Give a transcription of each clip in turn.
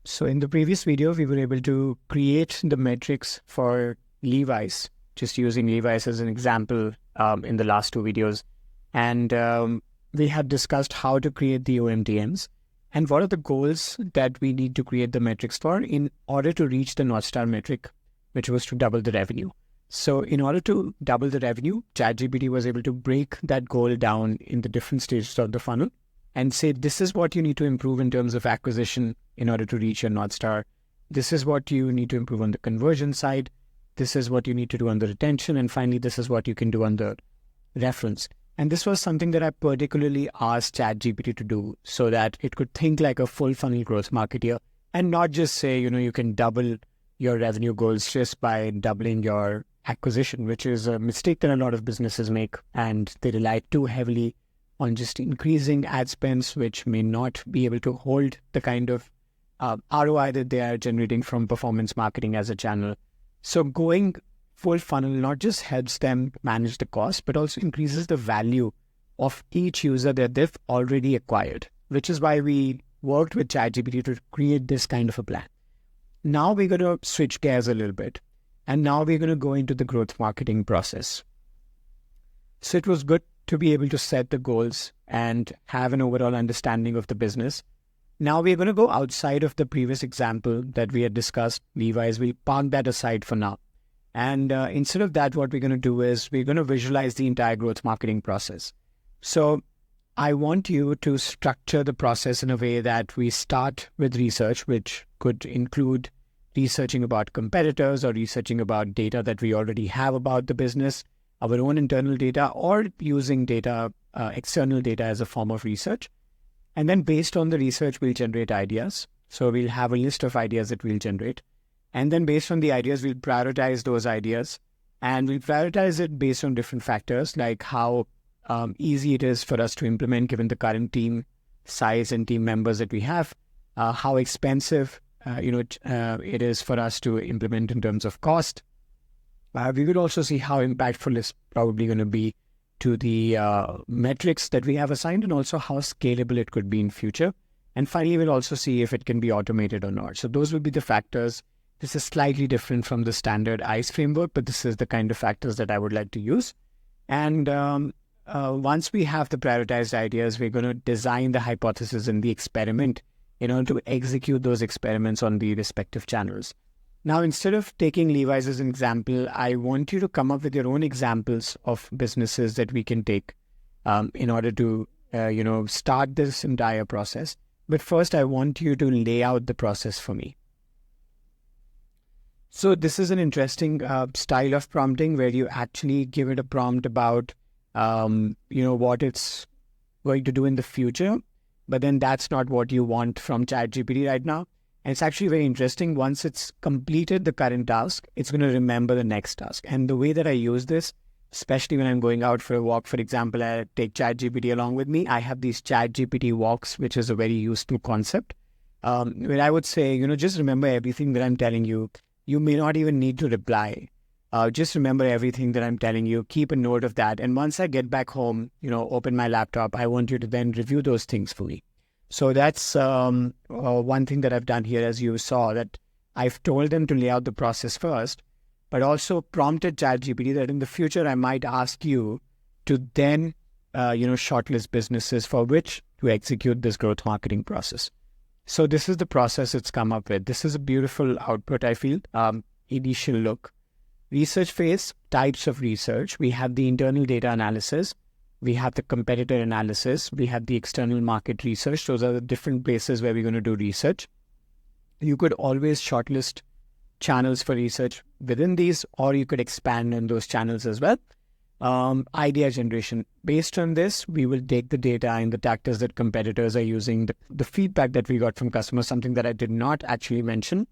So in the previous video, we were able to create the metrics for Levi's, just using Levi's as an example in the last two videos. And we had discussed how to create the OMTMs and what are the goals that we need to create the metrics for in order to reach the North Star metric, which was to double the revenue. So in order to double the revenue, ChatGPT was able to break that goal down in the different stages of the funnel and say, this is what you need to improve in terms of acquisition in order to reach your North Star. This is what you need to improve on the conversion side. This is what you need to do on the retention. And finally, this is what you can do on the reference. And this was something that I particularly asked ChatGPT to do so that it could think like a full funnel growth marketer and not just say, you can double your revenue goals just by doubling your acquisition, which is a mistake that a lot of businesses make. And they rely too heavily on just increasing ad spends, which may not be able to hold the kind of ROI that they are generating from performance marketing as a channel. So going full funnel not just helps them manage the cost, but also increases the value of each user that they've already acquired, which is why we worked with ChatGPT to create this kind of a plan. Now we're going to switch gears a little bit, and now we're going to go into the growth marketing process. So it was good to be able to set the goals and have an overall understanding of the business. Now we're going to go outside of the previous example that we had discussed, Levi's. We'll park that aside for now. And instead of that, what we're going to do is we're going to visualize the entire growth marketing process. So I want you to structure the process in a way that we start with research, which could include researching about competitors or researching about data that we already have about the business, our own internal data, or using data, external data as a form of research. And then based on the research, we'll generate ideas. So we'll have a list of ideas that we'll generate. And then based on the ideas, we'll prioritize those ideas. And we'll prioritize it based on different factors, like how easy it is for us to implement given the current team size and team members that we have, how expensive it is for us to implement in terms of cost. We would also see how impactful it's probably going to be to the metrics that we have assigned and also how scalable it could be in future. And finally, we'll also see if it can be automated or not. So those will be the factors. This is slightly different from the standard ICE framework, but this is the kind of factors that I would like to use. And once we have the prioritized ideas, we're going to design the hypothesis and the experiment in order to execute those experiments on the respective channels. Now, instead of taking Levi's as an example, I want you to come up with your own examples of businesses that we can take in order to, start this entire process. But first, I want you to lay out the process for me. So this is an interesting style of prompting where you actually give it a prompt about, what it's going to do in the future. But then that's not what you want from ChatGPT right now. And it's actually very interesting. Once it's completed the current task, it's going to remember the next task. And the way that I use this, especially when I'm going out for a walk, for example, I take ChatGPT along with me. I have these ChatGPT walks, which is a very useful concept. Where I would say, just remember everything that I'm telling you. You may not even need to reply. Just remember everything that I'm telling you. Keep a note of that. And once I get back home, open my laptop, I want you to then review those things for me. So that's one thing that I've done here, as you saw, that I've told them to lay out the process first, but also prompted ChatGPT that in the future, I might ask you to then, shortlist businesses for which to execute this growth marketing process. So this is the process it's come up with. This is a beautiful output, I feel. Initial look. Research phase, types of research. We have the internal data analysis. We have the competitor analysis. We have the external market research. Those are the different places where we're going to do research. You could always shortlist channels for research within these, or you could expand on those channels as well. Idea generation. Based on this, we will take the data and the tactics that competitors are using, the feedback that we got from customers, something that I did not actually mention,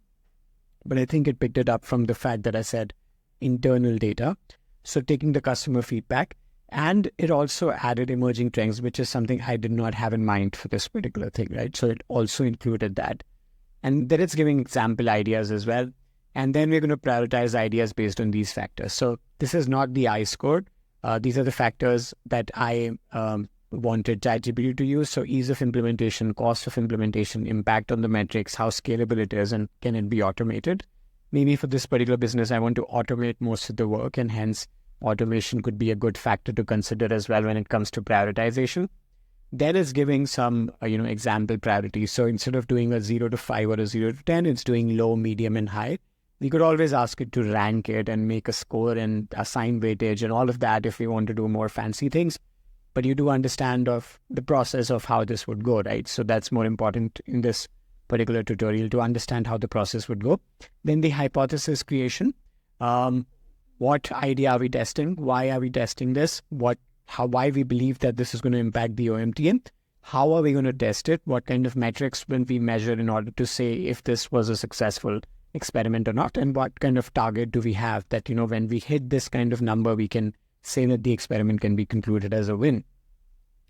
but I think it picked it up from the fact that I said internal data. So taking the customer feedback. And it also added emerging trends, which is something I did not have in mind for this particular thing, right? So it also included that. And then it's giving example ideas as well. And then we're going to prioritize ideas based on these factors. So this is not the I score. These are the factors that I wanted ChatGPT to use. So ease of implementation, cost of implementation, impact on the metrics, how scalable it is, and can it be automated? Maybe for this particular business, I want to automate most of the work, and hence automation could be a good factor to consider as well when it comes to prioritization. Then it's giving some, example priorities. So instead of doing a 0 to 5 or a 0 to 10, it's doing low, medium, and high. We could always ask it to rank it and make a score and assign weightage and all of that if we want to do more fancy things. But you do understand of the process of how this would go, right? So that's more important in this particular tutorial, to understand how the process would go. Then the hypothesis creation. What idea are we testing? Why are we testing this? Why we believe that this is going to impact the OMTM? How are we going to test it? What kind of metrics will we measure in order to say if this was a successful experiment or not? And what kind of target do we have that, when we hit this kind of number, we can say that the experiment can be concluded as a win.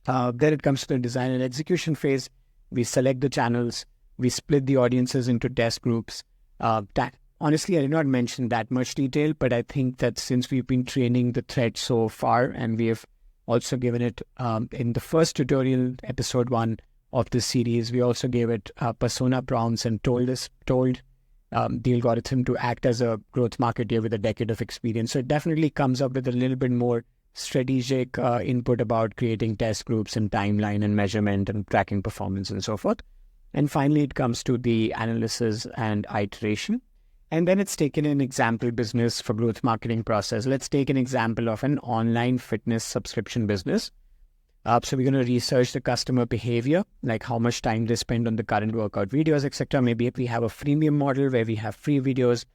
Then it comes to the design and execution phase. We select the channels. We split the audiences into test groups. Honestly, I did not mention that much detail, but I think that since we've been training the thread so far, and we have also given it in the first tutorial, episode 1 of this series, we also gave it persona prompts and told the algorithm to act as a growth marketer with a decade of experience. So it definitely comes up with a little bit more strategic input about creating test groups and timeline and measurement and tracking performance and so forth. And finally, it comes to the analysis and iteration. And then it's taken an example business for growth marketing process. Let's take an example of an online fitness subscription business. So we're going to research the customer behavior, like how much time they spend on the current workout videos, etc. Maybe if we have a freemium model where we have free videos,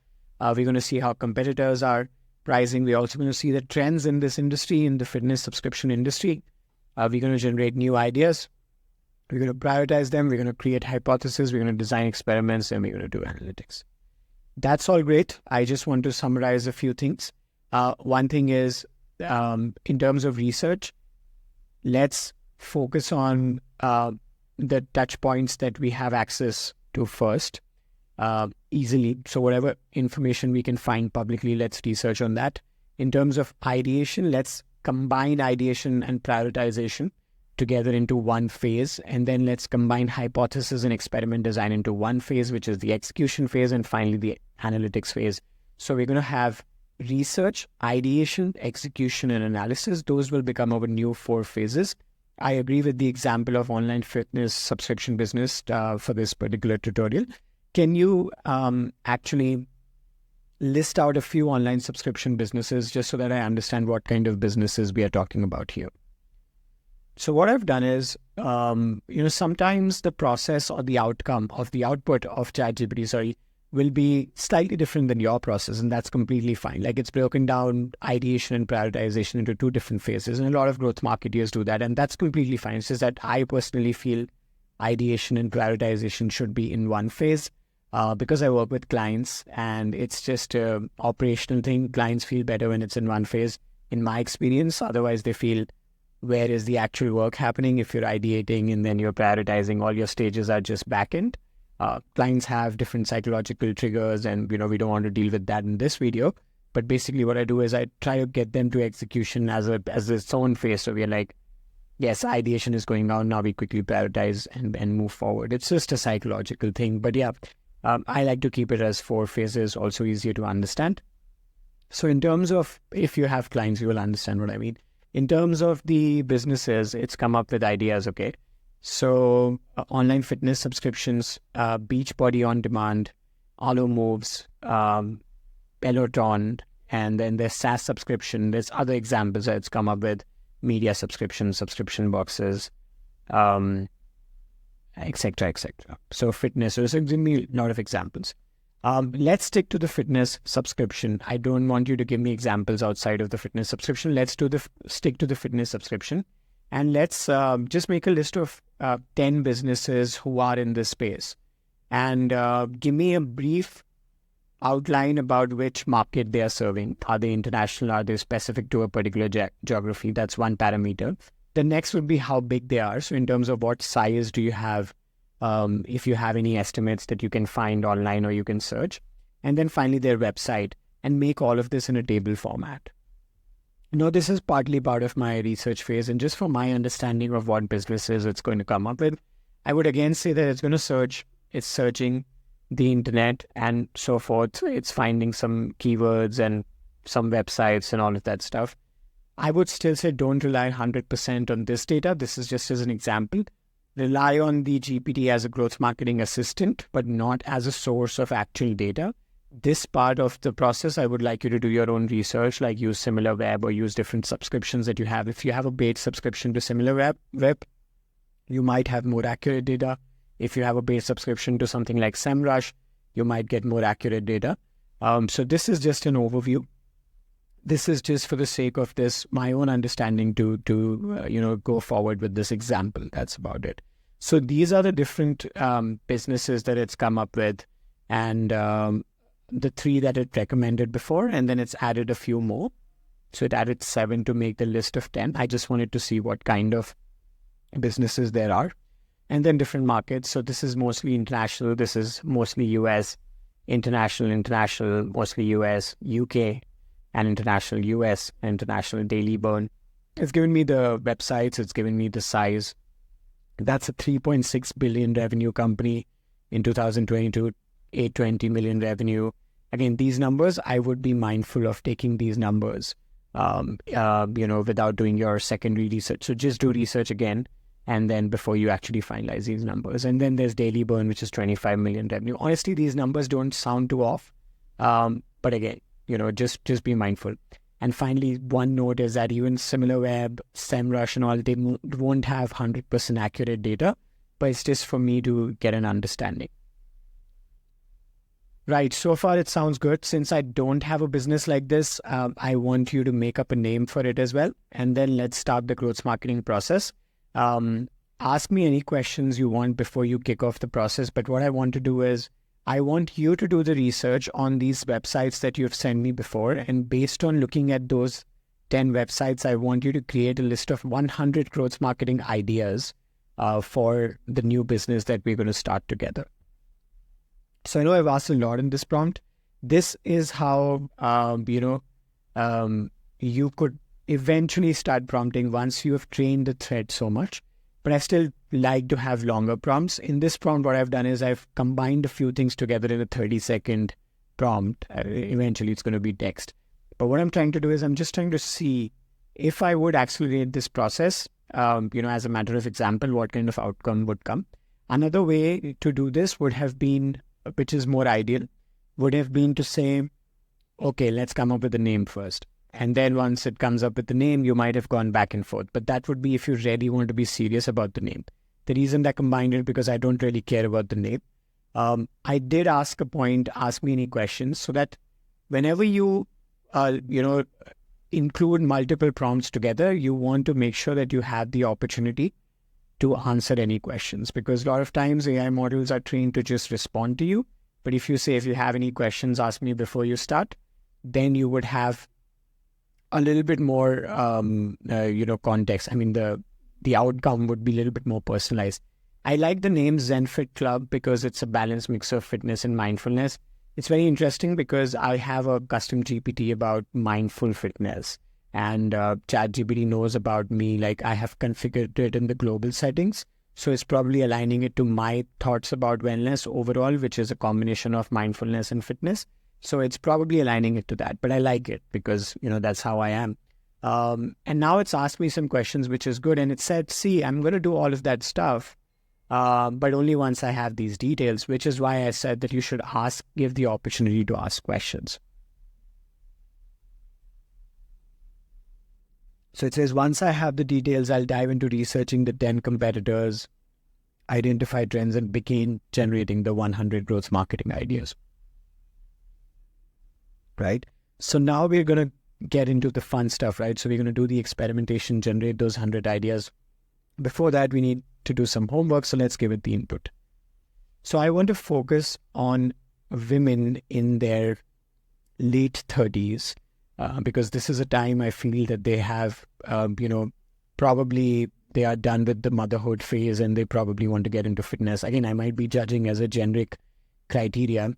we're going to see how competitors are pricing. We're also going to see the trends in this industry, in the fitness subscription industry. We're going to generate new ideas. We're going to prioritize them. We're going to create hypotheses. We're going to design experiments, and we're going to do analytics. That's all great. I just want to summarize a few things. One thing is, in terms of research, let's focus on the touch points that we have access to first, easily. So whatever information we can find publicly, let's research on that. In terms of ideation, let's combine ideation and prioritization together into one phase, and then let's combine hypothesis and experiment design into one phase, which is the execution phase, and finally the analytics phase. So we're going to have research, ideation, execution, and analysis. Those will become our new 4 phases. I agree with the example of online fitness subscription business for this particular tutorial. Can you actually list out a few online subscription businesses just so that I understand what kind of businesses we are talking about here? So what I've done is, sometimes the process or the outcome of the output of ChatGPT, will be slightly different than your process, and that's completely fine. Like, it's broken down ideation and prioritization into 2 different phases, and a lot of growth marketers do that, and that's completely fine. It's just that I personally feel ideation and prioritization should be in one phase because I work with clients, and it's just an operational thing. Clients feel better when it's in one phase, in my experience. Otherwise, they feel, where is the actual work happening? If you're ideating and then you're prioritizing, all your stages are just back-end. Clients have different psychological triggers, and we don't want to deal with that in this video. But basically what I do is I try to get them to execution as its own phase. So we're like, yes, ideation is going on, now we quickly prioritize and move forward. It's just a psychological thing. But yeah, I like to keep it as 4 phases, also easier to understand. So in terms of, if you have clients, you will understand what I mean. In terms of the businesses, it's come up with ideas, okay? So online fitness subscriptions, Beachbody On Demand, Alo Moves, Peloton, and then there's SaaS subscription. There's other examples that it's come up with, media subscription boxes, etc., etc. So fitness, so there's going to be a lot of examples. Let's stick to the fitness subscription. I don't want you to give me examples outside of the fitness subscription. Let's stick to the fitness subscription. And let's just make a list of 10 businesses who are in this space. And give me a brief outline about which market they are serving. Are they international? Are they specific to a particular geography? That's one parameter. The next would be how big they are. So in terms of what size do you have, if you have any estimates that you can find online or you can search. And then finally their website, and make all of this in a table format. No, this is partly part of my research phase. And just for my understanding of what businesses it's going to come up with, I would again say that it's going to search, it's searching the internet and so forth. It's finding some keywords and some websites and all of that stuff. I would still say don't rely 100% on this data. This is just as an example. Rely on the GPT as a growth marketing assistant, but not as a source of actual data. This part of the process, I would like you to do your own research, like use SimilarWeb or use different subscriptions that you have. If you have a paid subscription to SimilarWeb, you might have more accurate data. If you have a paid subscription to something like SEMrush, you might get more accurate data. So this is just an overview. This is just for the sake of this, my own understanding to go forward with this example. That's about it. So these are the different businesses that it's come up with, and the 3 that it recommended before, and then it's added a few more. So it added 7 to make the list of 10. I just wanted to see what kind of businesses there are, and then different markets. So this is mostly international. This is mostly US, international, mostly US, UK, and international US, international daily burn. It's given me the websites. It's given me the size. That's a 3.6 billion revenue company in 2022, 820 million revenue. Again, these numbers, I would be mindful of taking these numbers, without doing your secondary research. So just do research again, and then before you actually finalize these numbers. And then there's daily burn, which is 25 million revenue. Honestly, these numbers don't sound too off. But again, just be mindful. And finally, one note is that even SimilarWeb, SEMrush and all, they won't have 100% accurate data, but it's just for me to get an understanding. Right, so far it sounds good. Since I don't have a business like this, I want you to make up a name for it as well. And then let's start the growth marketing process. Ask me any questions you want before you kick off the process. But what I want to do is, I want you to do the research on these websites that you've sent me before. And based on looking at those 10 websites, I want you to create a list of 100 growth marketing ideas for the new business that we're going to start together. So I know I've asked a lot in this prompt. This is how, you could eventually start prompting once you have trained the thread so much. But I still like to have longer prompts. In this prompt, what I've done is I've combined a few things together in a 30-second prompt. Eventually, it's going to be text. But what I'm trying to do is I'm just trying to see if I would accelerate this process, as a matter of example, what kind of outcome would come. Another way to do this would have been, which is more ideal, would have been to say, okay, let's come up with a name first. And then once it comes up with the name, you might have gone back and forth. But that would be if you really want to be serious about the name. The reason that I combined it because I don't really care about the name. I did ask ask me any questions, so that whenever you, include multiple prompts together, you want to make sure that you have the opportunity to answer any questions. Because a lot of times AI models are trained to just respond to you. But if you say, if you have any questions, ask me before you start, then you would have a little bit more, context. I mean, the outcome would be a little bit more personalized. I like the name Zenfit Club because it's a balanced mix of fitness and mindfulness. It's very interesting because I have a custom GPT about mindful fitness, and ChatGPT knows about me. Like, I have configured it in the global settings. So it's probably aligning it to my thoughts about wellness overall, which is a combination of mindfulness and fitness. So it's probably aligning it to that, but I like it because, that's how I am. And now it's asked me some questions, which is good. And it said, see, I'm going to do all of that stuff, but only once I have these details, which is why I said that you should give the opportunity to ask questions. So it says, once I have the details, I'll dive into researching the 10 competitors, identify trends, and begin generating the 100 growth marketing ideas. Right? So now we're going to get into the fun stuff, right? So we're going to do the experimentation, generate those 100 ideas. Before that, we need to do some homework. So let's give it the input. So I want to focus on women in their late 30s, because this is a time I feel that they have, probably they are done with the motherhood phase and they probably want to get into fitness. Again, I might be judging as a generic criteria.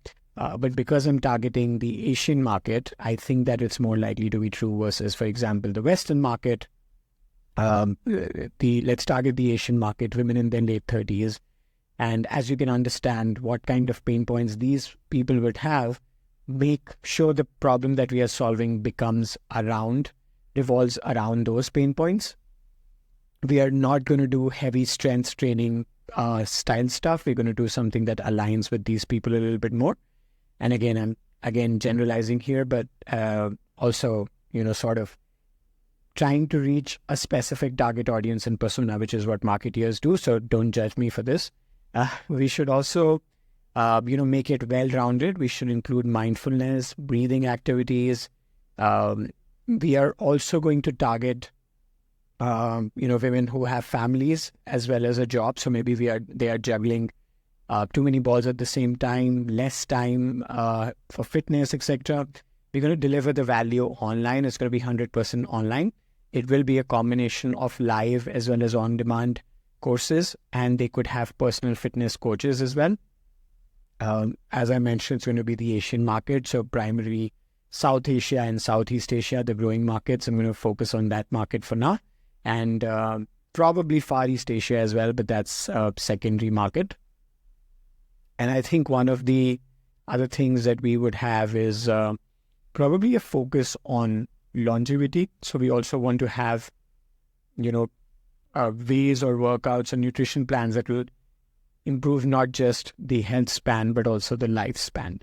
But because I'm targeting the Asian market, I think that it's more likely to be true versus, for example, the Western market. Let's target the Asian market, women in their late 30s. And as you can understand what kind of pain points these people would have, make sure the problem that we are solving revolves around those pain points. We are not going to do heavy strength training style stuff. We're going to do something that aligns with these people a little bit more. And again, I'm generalizing here, but also, sort of trying to reach a specific target audience and persona, which is what marketeers do. So don't judge me for this. We should also, make it well-rounded. We should include mindfulness, breathing activities. We are also going to target, women who have families as well as a job. So maybe they are juggling too many balls at the same time, less time for fitness, etc. We're going to deliver the value online. It's going to be 100% online. It will be a combination of live as well as on-demand courses, and they could have personal fitness coaches as well. As I mentioned, it's going to be the Asian market, so primarily South Asia and Southeast Asia, the growing markets. I'm going to focus on that market for now, and probably Far East Asia as well, but that's a secondary market. And I think one of the other things that we would have is probably a focus on longevity. So we also want to have, ways or workouts or nutrition plans that will improve not just the health span, but also the lifespan.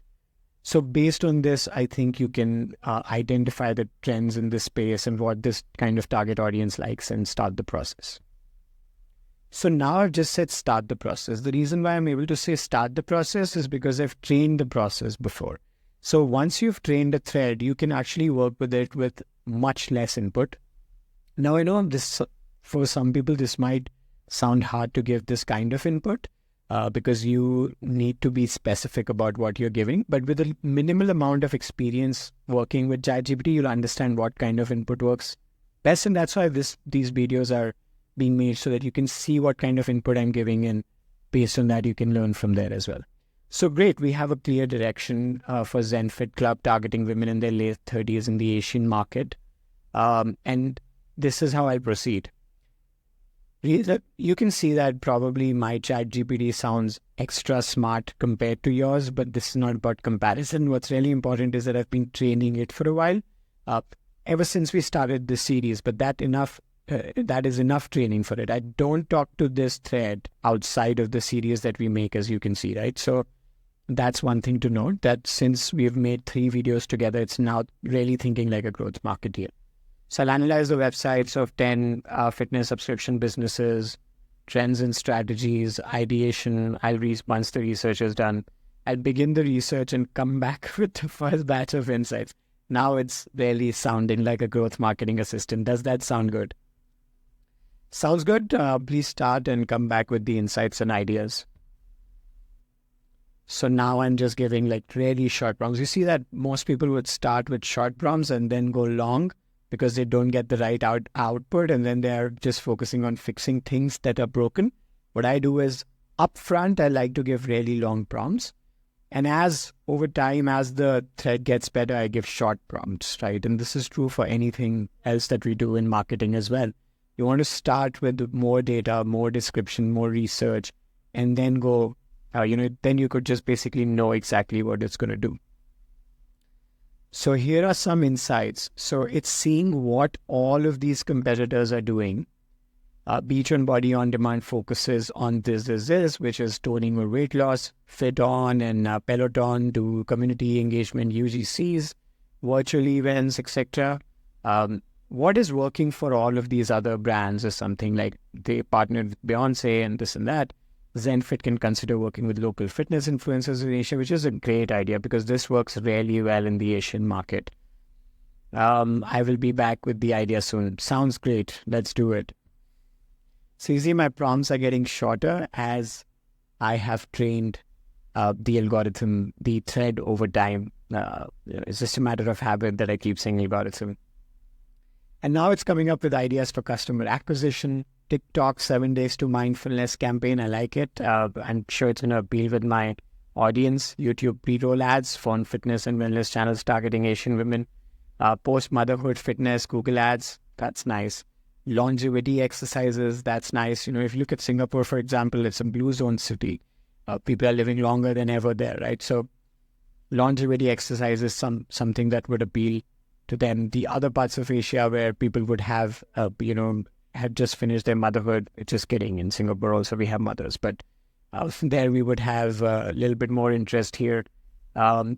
So based on this, I think you can identify the trends in this space and what this kind of target audience likes and start the process. So now I've just said start the process. The reason why I'm able to say start the process is because I've trained the process before. So once you've trained a thread, you can actually work with it with much less input. Now, I know this, for some people, this might sound hard to give this kind of input because you need to be specific about what you're giving. But with a minimal amount of experience working with ChatGPT, you'll understand what kind of input works best. And that's why these videos are being made, so that you can see what kind of input I'm giving, and based on that, you can learn from there as well. So great, we have a clear direction for Zenfit Club targeting women in their late 30s in the Asian market. And this is how I'll proceed. You can see that probably my ChatGPT sounds extra smart compared to yours, but this is not about comparison. What's really important is that I've been training it for a while, ever since we started this series, but that is enough training for it. I don't talk to this thread outside of the series that we make, as you can see, right? So that's one thing to note, that since we've made 3 videos together, it's now really thinking like a growth marketeer. So I'll analyze the websites of 10 fitness subscription businesses, trends and strategies, ideation. Once the research is done, I'll begin the research and come back with the first batch of insights. Now it's really sounding like a growth marketing assistant. Does that sound good? Sounds good. Please start and come back with the insights and ideas. So now I'm just giving like really short prompts. You see that most people would start with short prompts and then go long because they don't get the right output, and then they're just focusing on fixing things that are broken. What I do is upfront, I like to give really long prompts. And as over time, as the thread gets better, I give short prompts, right? And this is true for anything else that we do in marketing as well. You want to start with more data, more description, more research, and then go, then you could just basically know exactly what it's going to do. So here are some insights. So it's seeing what all of these competitors are doing. Beach and Body On Demand focuses on this, which is toning or weight loss. Fit On and Peloton do community engagement, UGCs, virtual events, etc. What is working for all of these other brands is something like they partnered with Beyonce and this and that. Zenfit can consider working with local fitness influencers in Asia, which is a great idea because this works really well in the Asian market. I will be back with the idea soon. Sounds great. Let's do it. So you see my prompts are getting shorter as I have trained the algorithm, the thread over time. It's just a matter of habit that I keep saying algorithm. And now it's coming up with ideas for customer acquisition. TikTok 7 days to mindfulness campaign. I like it. I'm sure it's going to appeal with my audience, YouTube pre-roll ads, phone fitness and wellness channels targeting Asian women, post-motherhood fitness, Google ads, that's nice. Longevity exercises, that's nice. If you look at Singapore, for example, it's a blue zone city. People are living longer than ever there, right? So longevity exercise is something that would appeal to them. The other parts of Asia where people would have, had just finished their motherhood, just kidding, in Singapore also we have mothers, but there we would have a little bit more interest here.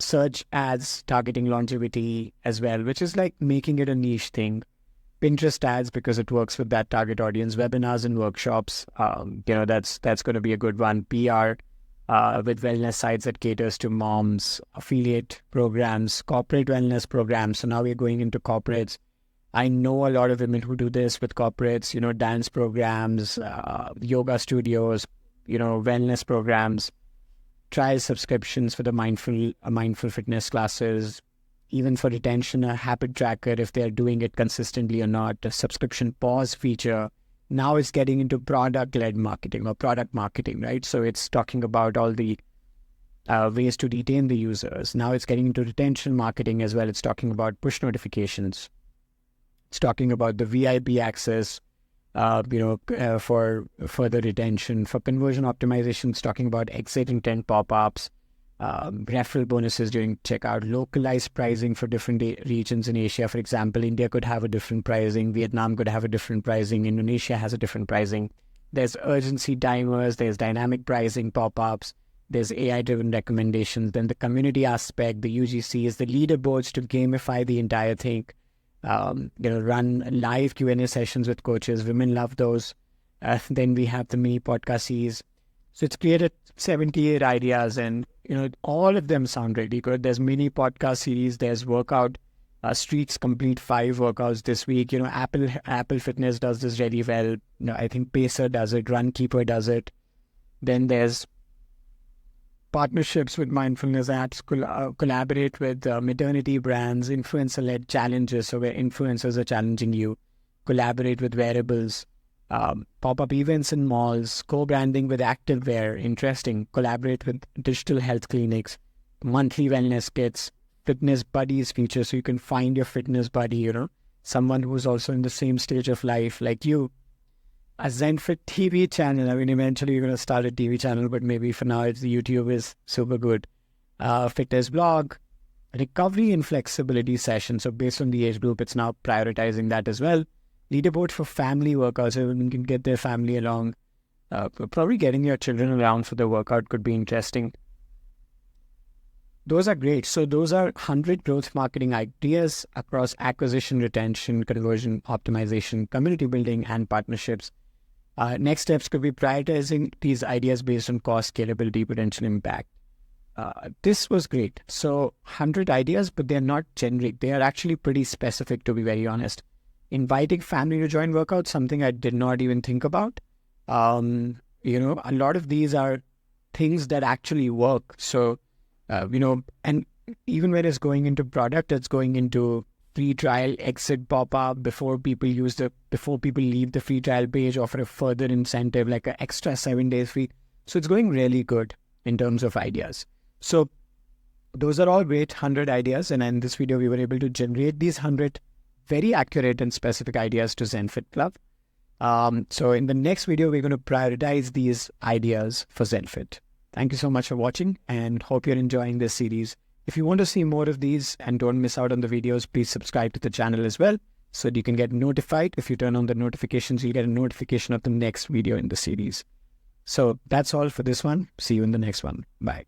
Search ads targeting longevity as well, which is like making it a niche thing. Pinterest ads, because it works with that target audience. Webinars and workshops, that's going to be a good one. PR with wellness sites that caters to moms, affiliate programs, corporate wellness programs. So now we're going into corporates. I know a lot of women who do this with corporates, dance programs, yoga studios, wellness programs, trial subscriptions for the mindful fitness classes, even for retention, a habit tracker if they're doing it consistently or not, a subscription pause feature. Now it's getting into product-led marketing or product marketing, right? So it's talking about all the ways to retain the users. Now it's getting into retention marketing as well. It's talking about push notifications. It's talking about the VIP access, for further retention. For conversion optimization, it's talking about exit intent pop-ups, referral bonuses during checkout, localized pricing for different regions in Asia. For example, India could have a different pricing, Vietnam could have a different pricing, Indonesia has a different pricing. There's urgency timers, there's dynamic pricing pop-ups, there's AI-driven recommendations. Then the community aspect, the UGC is the leaderboards to gamify the entire thing. Run live Q&A sessions with coaches. Women love those. Then we have the mini podcast series. So it's created 78 ideas, and all of them sound really good. There's mini podcast series. There's workout streaks, complete 5 workouts this week. Apple Fitness does this really well. I think Pacer does it. Runkeeper does it. Then there's partnerships with mindfulness apps, collaborate with maternity brands, influencer-led challenges, so where influencers are challenging you, collaborate with wearables, pop-up events in malls, co-branding with activewear, interesting, collaborate with digital health clinics, monthly wellness kits, fitness buddies feature, so you can find your fitness buddy, someone who's also in the same stage of life like you. A Zenfit TV channel. Eventually you're going to start a TV channel, but maybe for now it's the YouTube is super good. Fitness blog, recovery and flexibility session. So based on the age group, it's now prioritizing that as well. Leaderboard for family workouts, so you can get their family along. Probably getting your children around for the workout could be interesting. Those are great. So those are 100 growth marketing ideas across acquisition, retention, conversion, optimization, community building, and partnerships. Next steps could be prioritizing these ideas based on cost, scalability, potential impact. This was great. So 100 ideas, but they're not generic. They are actually pretty specific, to be very honest. Inviting family to join workouts, something I did not even think about. A lot of these are things that actually work. So, and even when it's going into product, it's going into free trial, exit pop-up before people leave the free trial page, offer a further incentive like an extra 7 days free. So it's going really good in terms of ideas. So those are all great 100 ideas. And in this video, we were able to generate these 100 very accurate and specific ideas to Zenfit Club. So in the next video, we're going to prioritize these ideas for Zenfit. Thank you so much for watching and hope you're enjoying this series. If you want to see more of these and don't miss out on the videos, please subscribe to the channel as well so that you can get notified. If you turn on the notifications, you'll get a notification of the next video in the series. So that's all for this one. See you in the next one. Bye.